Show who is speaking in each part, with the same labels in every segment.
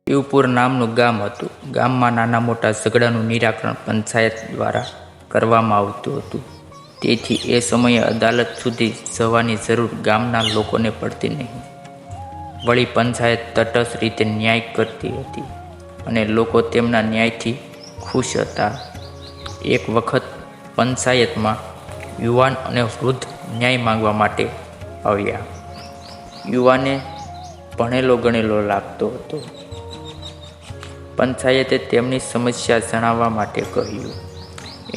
Speaker 1: શિવપુર નામનું ગામ હતું. ગામમાં નાના મોટા ઝઘડાનું નિરાકરણ પંચાયત દ્વારા કરવામાં આવતું હતું. તેથી એ સમયે અદાલત સુધી જવાની જરૂર ગામના લોકોને પડતી નહીં. વળી પંચાયત તટસ્થ રીતે ન્યાય કરતી હતી અને લોકો તેમના ન્યાયથી ખુશ હતા. એક વખત પંચાયતમાં યુવાન અને વૃદ્ધ ન્યાય માંગવા માટે આવ્યા. યુવાને ભણેલો ગણેલો લાગતો હતો. પંચાયતે તેમની સમસ્યા જણાવવા માટે કહ્યું.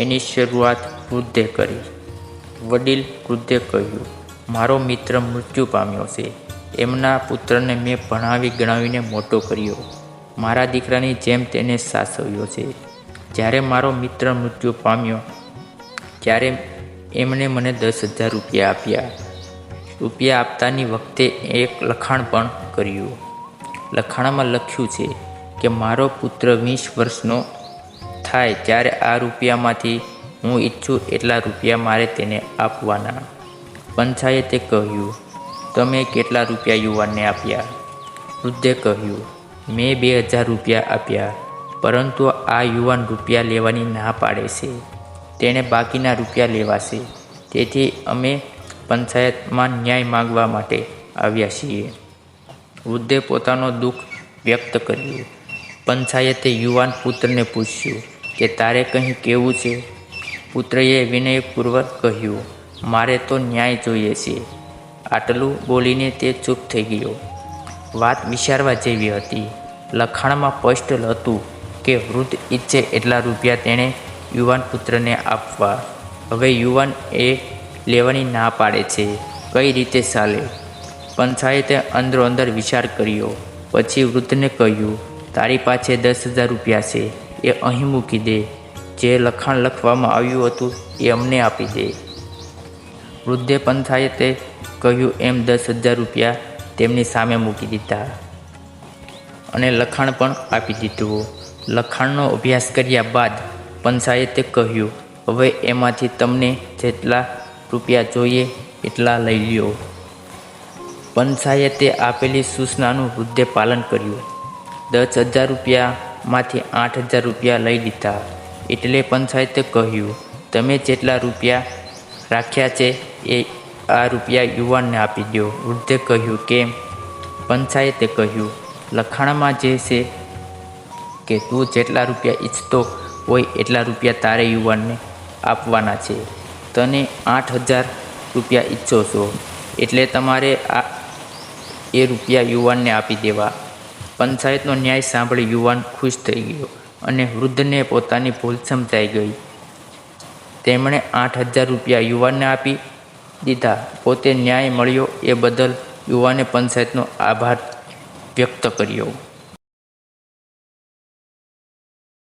Speaker 1: એની શરૂઆત વૃદ્ધે કરી. વડીલ વૃદ્ધે કહ્યું, મારો મિત્ર મૃત્યુ પામ્યો છે. એમના પુત્રને મેં ભણાવી ગણાવીને મોટો કર્યો. મારા દીકરાની જેમ તેને સાચવ્યો છે. જ્યારે મારો મિત્ર મૃત્યુ પામ્યો ત્યારે એમણે મને 10,000 રૂપિયા આપ્યા. રૂપિયા આપતાની વખતે એક લખાણ પણ કર્યું. લખાણમાં લખ્યું છે કે મારો પુત્ર 20 વર્ષનો થાય ત્યારે આ રૂપિયામાંથી હું ઈચ્છું એટલા રૂપિયા મારે તેને આપવાના. પંચાયતે કહ્યું, તમે કેટલા રૂપિયા યુવાનને આપ્યા? વૃદ્ધે કહ્યું, મેં 2,000 રૂપિયા આપ્યા, પરંતુ આ યુવાન રૂપિયા લેવાની ના પાડે છે. તેણે બાકીના રૂપિયા લેવાશે. તેથી અમે પંચાયતમાં ન્યાય માંગવા માટે આવ્યા છીએ. વૃદ્ધે પોતાનો દુઃખ વ્યક્ત કર્યું. પંચાયતે યુવાન પુત્રને પૂછ્યું કે તારે કંઈ કહેવું છે? પુત્રએ વિનયપૂર્વક કહ્યું, મારે તો ન્યાય જોઈએ છે. આટલું બોલીને તે ચૂપ થઈ ગયો. વાત વિચારવા જેવી હતી. લખાણમાં સ્પષ્ટ હતું કે વૃદ્ધ ઈચ્છે એટલા રૂપિયા તેણે યુવાન પુત્રને આપવા. હવે યુવાન એ લેવાની ના પાડે છે. કઈ રીતે ચાલે? પંચાયતે અંદરો અંદર વિચાર કર્યો. પછી વૃદ્ધને કહ્યું, તારી પાસે 10,000 રૂપિયા છે, એ અહીં મૂકી દે. જે લખાણ લખવામાં આવ્યું હતું એ અમને આપી દે. વૃદ્ધે પંચાયતે કહ્યું એમ 10,000 રૂપિયા તેમની સામે મૂકી દીધા અને લખાણ પણ આપી દીધું. લખાણનો અભ્યાસ કર્યા બાદ પંચાયતે કહ્યું, હવે એમાંથી તમને જેટલા રૂપિયા જોઈએ એટલા લઈ લ્યો. પંચાયતે આપેલી સૂચનાનું વૃદ્ધે પાલન કર્યું. 10,000 રૂપિયામાંથી 8,000 રૂપિયા લઈ લીધા. એટલે પંચાયતે કહ્યું, તમે જેટલા રૂપિયા રાખ્યા છે એ આ રૂપિયા યુવાનને આપી દો. વૃદ્ધે કહ્યું, કેમ? પંચાયતે કહ્યું, લખાણમાં જે છે કે તું જેટલા રૂપિયા ઈચ્છતો હોય એટલા રૂપિયા તારે યુવાનને આપવાના છે. તને 8,000 રૂપિયા ઈચ્છો છો એટલે તમારે એ રૂપિયા યુવાનને આપી દેવા. પંચાયતનો ન્યાય સાંભળી યુવાન ખુશ થઈ ગયો અને વૃદ્ધને પોતાની ભૂલ સમજાઈ ગઈ. તેમણે 8,000 રૂપિયા યુવાનને આપી દીધા. પોતે ન્યાય મળ્યો એ બદલ યુવાને પંચાયતનો આભાર વ્યક્ત કર્યો.